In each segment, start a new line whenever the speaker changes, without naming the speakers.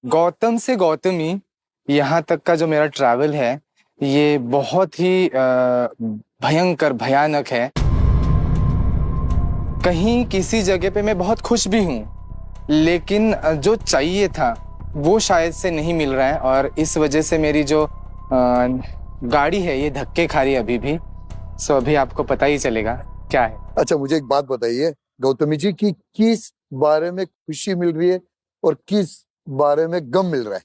गौतम से गौतमी यहाँ तक का जो मेरा ट्रैवल है ये बहुत ही भयंकर भयानक है। कहीं किसी जगह पे मैं बहुत खुश भी हूँ, लेकिन जो चाहिए था वो शायद से नहीं मिल रहा है और इस वजह से मेरी जो गाड़ी है ये धक्के खा रही है अभी भी। सो अभी आपको पता ही चलेगा क्या है।
अच्छा, मुझे एक बात बताइए गौतमी जी कि किस बारे में खुशी मिल रही है और किस बारे में गम मिल रहा है?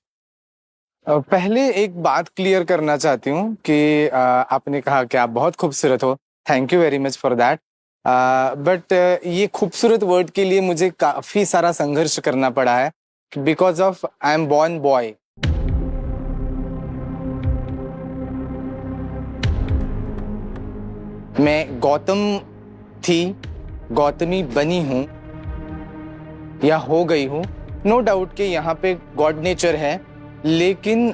पहले एक बात क्लियर करना चाहती हूँ कि आपने कहा कि आप बहुत खूबसूरत हो। Thank you very much for that. But ये खूबसूरत वर्ड के लिए मुझे काफी सारा संघर्ष करना पड़ा है because of I am born boy. मैं गौतम थी, गौतमी बनी हूँ या हो गई हूँ। नो डाउट कि यहाँ पे गॉड नेचर है, लेकिन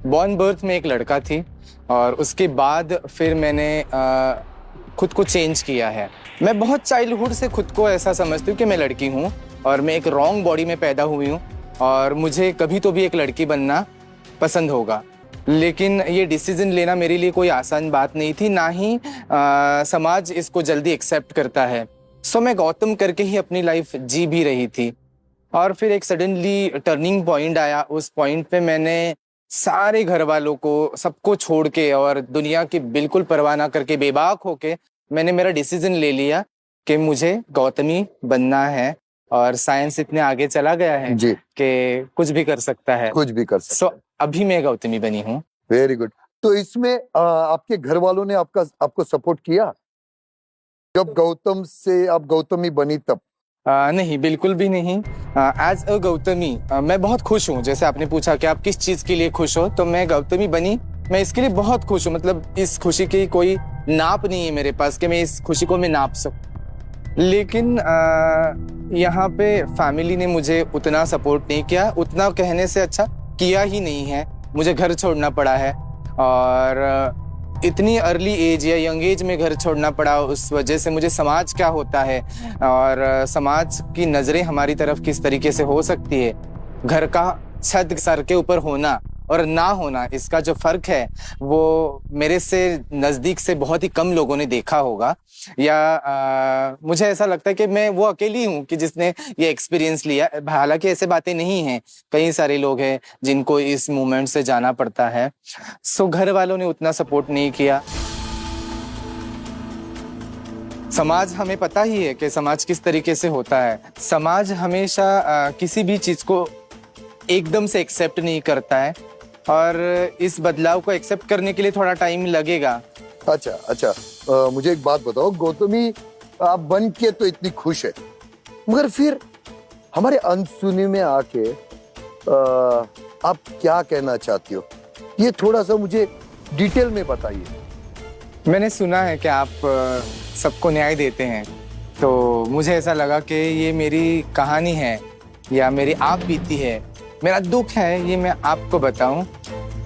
बॉर्न बर्थ में एक लड़का थी और उसके बाद फिर मैंने खुद को चेंज किया है। मैं बहुत चाइल्डहुड से खुद को ऐसा समझती हूँ कि मैं लड़की हूँ और मैं एक रॉन्ग बॉडी में पैदा हुई हूँ और मुझे कभी तो भी एक लड़की बनना पसंद होगा। लेकिन ये डिसीजन लेना मेरे लिए कोई आसान बात नहीं थी, ना ही समाज इसको जल्दी एक्सेप्ट करता है। सो मैं गौतम करके ही अपनी लाइफ जी भी रही थी और फिर एक सडनली टर्निंग पॉइंट आया। उस पॉइंट पे मैंने सारे घर वालों को सबको छोड़ के और दुनिया की बिल्कुल परवाह ना करके बेबाक होके मैंने मेरा डिसीजन ले लिया कि मुझे गौतमी बनना है और साइंस इतने आगे चला गया है
जी
कि कुछ भी कर सकता है।
कुछ भी कर सकते।
सो अभी मैं गौतमी बनी हूँ।
Very good. तो इसमें आपके घर वालों ने आपको सपोर्ट किया जब गौतम से आप गौतमी बनी तब?
नहीं, बिल्कुल भी नहीं। एज अ गौतमी मैं बहुत खुश हूँ। जैसे आपने पूछा कि आप किस चीज के लिए खुश हो, तो मैं गौतमी बनी, मैं इसके लिए बहुत खुश हूँ। मतलब इस खुशी की कोई नाप नहीं है मेरे पास कि मैं इस खुशी को मैं नाप सकूं। लेकिन यहाँ पे फैमिली ने मुझे उतना सपोर्ट नहीं किया, उतना कहने से अच्छा किया ही नहीं है। मुझे घर छोड़ना पड़ा है और इतनी अर्ली एज या यंग एज में घर छोड़ना पड़ा। उस वजह से मुझे समाज क्या होता है और समाज की नजरें हमारी तरफ किस तरीके से हो सकती है, घर का छत सर के ऊपर होना और ना होना, इसका जो फर्क है वो मेरे से नजदीक से बहुत ही कम लोगों ने देखा होगा। या मुझे ऐसा लगता है कि मैं वो अकेली हूँ कि जिसने ये एक्सपीरियंस लिया। हालांकि ऐसे बातें नहीं हैं, कई सारे लोग हैं जिनको इस मूवमेंट से जाना पड़ता है। सो घर वालों ने उतना सपोर्ट नहीं किया। समाज, हमें पता ही है कि समाज किस तरीके से होता है। समाज हमेशा किसी भी चीज को एकदम से एक्सेप्ट नहीं करता है और इस बदलाव को एक्सेप्ट करने के लिए थोड़ा टाइम लगेगा।
अच्छा, मुझे एक बात बताओ गौतमी, आप बन के तो इतनी खुश है, मगर फिर हमारे अनसुनी में आके आप क्या कहना चाहती हो, ये थोड़ा सा मुझे डिटेल में बताइए।
मैंने सुना है कि आप सबको न्याय देते हैं, तो मुझे ऐसा लगा कि ये मेरी कहानी है या मेरी आप बीती है, मेरा दुख है, ये मैं आपको बताऊं,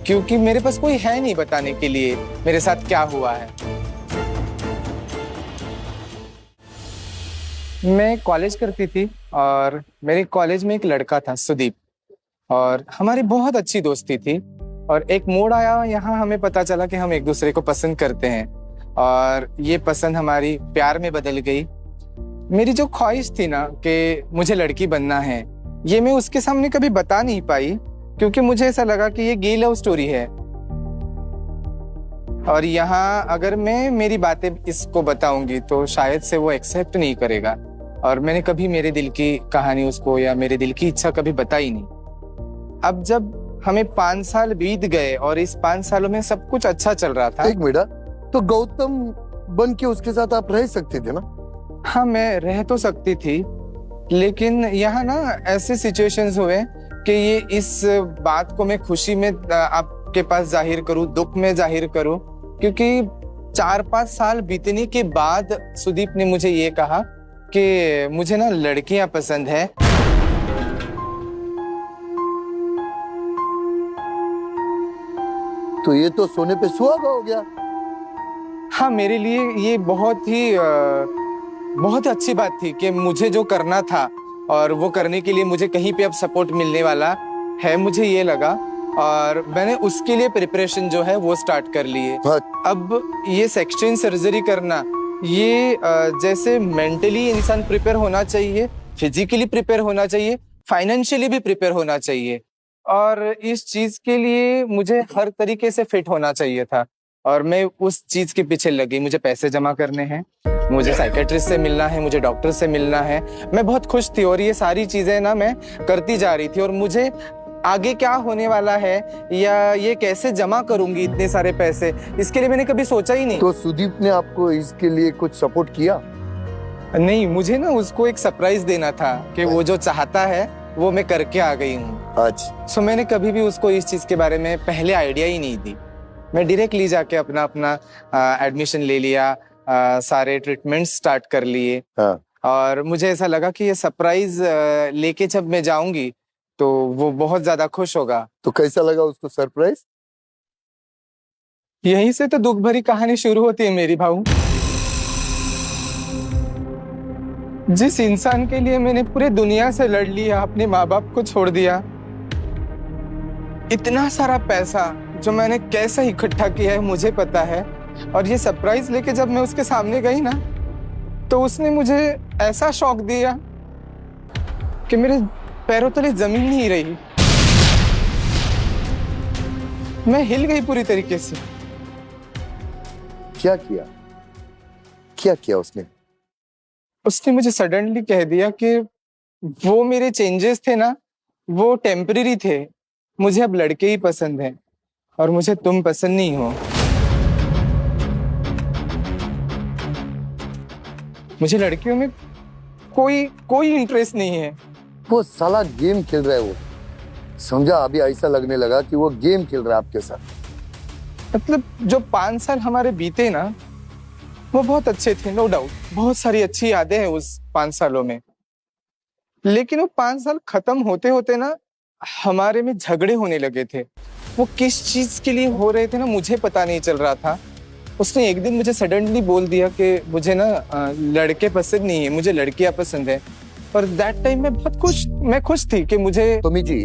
क्योंकि मेरे पास कोई है नहीं बताने के लिए मेरे साथ क्या हुआ है। मैं कॉलेज करती थी और मेरे कॉलेज में एक लड़का था सुदीप, और हमारी बहुत अच्छी दोस्ती थी। और एक मोड़ आया, यहाँ हमें पता चला कि हम एक दूसरे को पसंद करते हैं और ये पसंद हमारी प्यार में बदल गई। मेरी जो ख्वाहिश थी ना कि मुझे लड़की बनना है, ये मैं उसके सामने कभी बता नहीं पाई, क्योंकि मुझे ऐसा लगा कि ये गे लव स्टोरी है और यहाँ अगर मैं मेरी बातें इसको बताऊंगी तो शायद से वो एक्सेप्ट नहीं करेगा। और मैंने कभी मेरे दिल की कहानी उसको या मेरे दिल की इच्छा कभी बताई नहीं। अब जब हमें 5 साल बीत गए और इस 5 सालों में सब कुछ अच्छा चल रहा था।
एक मिनट, तो गौतम बन के उसके साथ आप रह सकते थे ना?
हाँ, मैं रह तो सकती थी, लेकिन यहाँ ना ऐसे सिचुएशंस हुए कि ये इस बात को मैं खुशी में आपके पास जाहिर करूं, दुख में जाहिर करूं, क्योंकि 4-5 साल बीतने के बाद सुदीप ने मुझे ये कहा कि मुझे ना लड़कियां पसंद है।
तो ये तो सोने पे सुहागा हो गया।
हाँ, मेरे लिए ये बहुत ही अच्छी बात थी कि मुझे जो करना था और वो करने के लिए मुझे कहीं पे अब सपोर्ट मिलने वाला है, मुझे ये लगा, और मैंने उसके लिए प्रिपरेशन जो है वो स्टार्ट कर ली है।
हाँ।
अब ये सेक्शन सर्जरी करना, ये जैसे मेंटली इंसान प्रिपेयर होना चाहिए, फिजिकली प्रिपेयर होना चाहिए, फाइनेंशियली भी प्रिपेयर होना चाहिए, और इस चीज के लिए मुझे हर तरीके से फिट होना चाहिए था, और मैं उस चीज के पीछे लगी। मुझे पैसे जमा करने हैं, मुझे साइकेट्रिस्ट से मिलना है, मुझे डॉक्टर से मिलना है। मैं बहुत खुश थी और ये सारी चीजें ना मैं करती जा रही थी, और मुझे आगे क्या होने वाला है या ये कैसे जमा करूंगी इतने सारे पैसे, इसके लिए मैंने कभी सोचा ही नहीं।
तो सुदीप ने आपको इसके लिए कुछ सपोर्ट किया?
नहीं, मुझे ना उसको एक सरप्राइज देना था कि वो जो चाहता है वो मैं करके आ गई हूँ।
अच्छा।
सो मैंने कभी भी उसको इस चीज के बारे में पहले आइडिया ही नहीं दी। मैं डायरेक्टली जाके अपना एडमिशन ले लिया, सारे ट्रीटमेंट स्टार्ट कर लिए।
हाँ।
और मुझे ऐसा लगा कि ये सरप्राइज लेके जब मैं जाऊंगी तो वो बहुत ज्यादा खुश होगा।
तो कैसा लगा उसको सरप्राइज?
यहीं से तो दुख भरी कहानी शुरू होती है मेरी भाऊ। जिस इंसान के लिए मैंने पूरी दुनिया से लड़ लिया, अपने माँ बाप को छोड़ दिया, इतना सारा पैसा जो मैंने कैसे इकट्ठा किया है मुझे पता है, और ये सरप्राइज लेके जब मैं उसके सामने गई ना तो उसने मुझे ऐसा शॉक दिया कि मेरे पैरों तले जमीन नहीं रही। मैं हिल गई पूरी तरीके से।
क्या किया? क्या किया उसने?
उसने मुझे सडनली कह दिया कि वो मेरे चेंजेस थे ना, वो टेम्परेरी थे, मुझे अब लड़के ही पसंद हैं और मुझे तुम पसंद नहीं हो। मुझे लड़कियों में कोई इंटरेस्ट नहीं है।
वो साला गेम खेल रहा है वो, समझा? अभी ऐसा लगने लगा कि वो गेम खेल रहा है आपके साथ।
मतलब जो 5 साल हमारे बीते ना वो बहुत अच्छे थे, नो डाउट, बहुत सारी अच्छी यादें हैं उस 5 सालों में। लेकिन वो 5 साल खत्म होते होते ना हमारे में झगड़े होने लगे थे। वो किस चीज के लिए हो रहे थे ना मुझे पता नहीं चल रहा था। उसने एक दिन मुझे सडनली बोल दिया कि मुझे ना लड़के पसंद नहीं है, मुझे लड़कियां पसंद है। और दैट टाइम मैं खुश थी कि मुझे।
टॉमी जी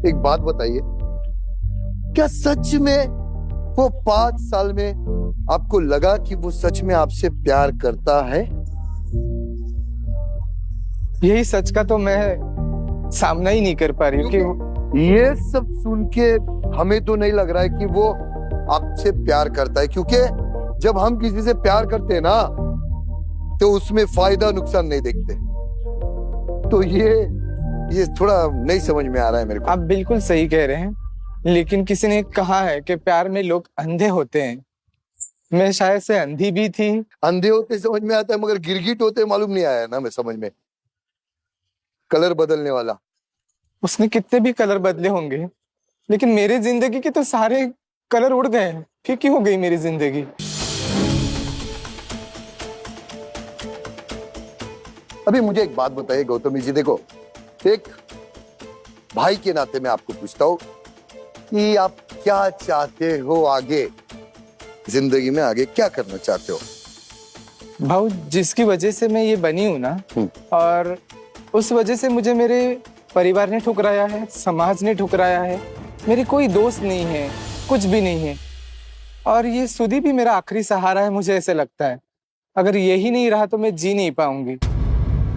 एक बात बताइए, क्या सच में वो 5 साल में आपको लगा कि वो सच में आपसे प्यार करता है?
यही सच का तो मैं सामना ही नहीं कर पा रही हूँ कि
ये सब सुन के हमें तो नहीं लग रहा है कि वो आपसे प्यार करता है, क्योंकि जब हम किसी से प्यार करते हैं ना तो उसमें फायदा नुकसान नहीं देखते। तो ये थोड़ा नहीं समझ में आ रहा है मेरे को।
आप बिल्कुल सही कह रहे हैं, लेकिन किसी ने कहा है कि प्यार में लोग अंधे होते हैं। मैं शायद से अंधी भी थी।
अंधे होते समझ में आता है, मगर गिरगिट होते मालूम नहीं आया ना मैं समझ में। कलर बदलने वाला।
उसने कितने भी कलर बदले होंगे, लेकिन मेरी जिंदगी के तो सारे कलर उड़ गए, फीकी हो गई मेरी जिंदगी।
अभी मुझे एक बात बताइए गौतमी जी, देखो एक भाई के नाते मैं आपको पूछता हूँ कि आप क्या चाहते हो आगे जिंदगी में, आगे क्या करना चाहते हो?
भाऊ, जिसकी वजह से मैं ये बनी हूं ना, और उस वजह से मुझे मेरे परिवार ने ठुकराया है, समाज ने ठुकराया है, मेरी कोई दोस्त नहीं है, कुछ भी नहीं है, और ये सुदीप भी मेरा आखिरी सहारा है। मुझे ऐसे लगता है अगर यही नहीं रहा तो मैं जी नहीं पाऊंगी।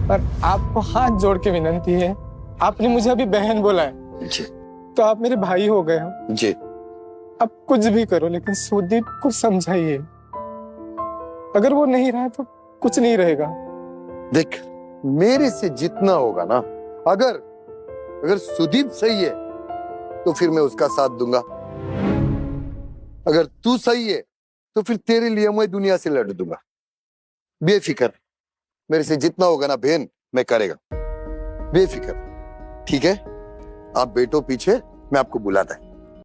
पर आपको हाथ जोड़ के विनती है, आपने मुझे अभी बहन बोला है
जी,
तो आप मेरे भाई हो गए हो
जी।
अब कुछ भी करो, लेकिन सुदीप को समझाइए, अगर वो नहीं रहा तो कुछ नहीं रहेगा।
देख, मेरे से जितना होगा ना, अगर सुदीप सही है तो फिर मैं उसका साथ दूंगा, अगर तू सही है तो फिर तेरे लिए मैं दुनिया से लड़ दूंगा। बेफिक्र, मेरे से जितना होगा ना बहन मैं करेगा, बेफिक्र। ठीक है, आप बैठो पीछे, मैं आपको बुलाता है।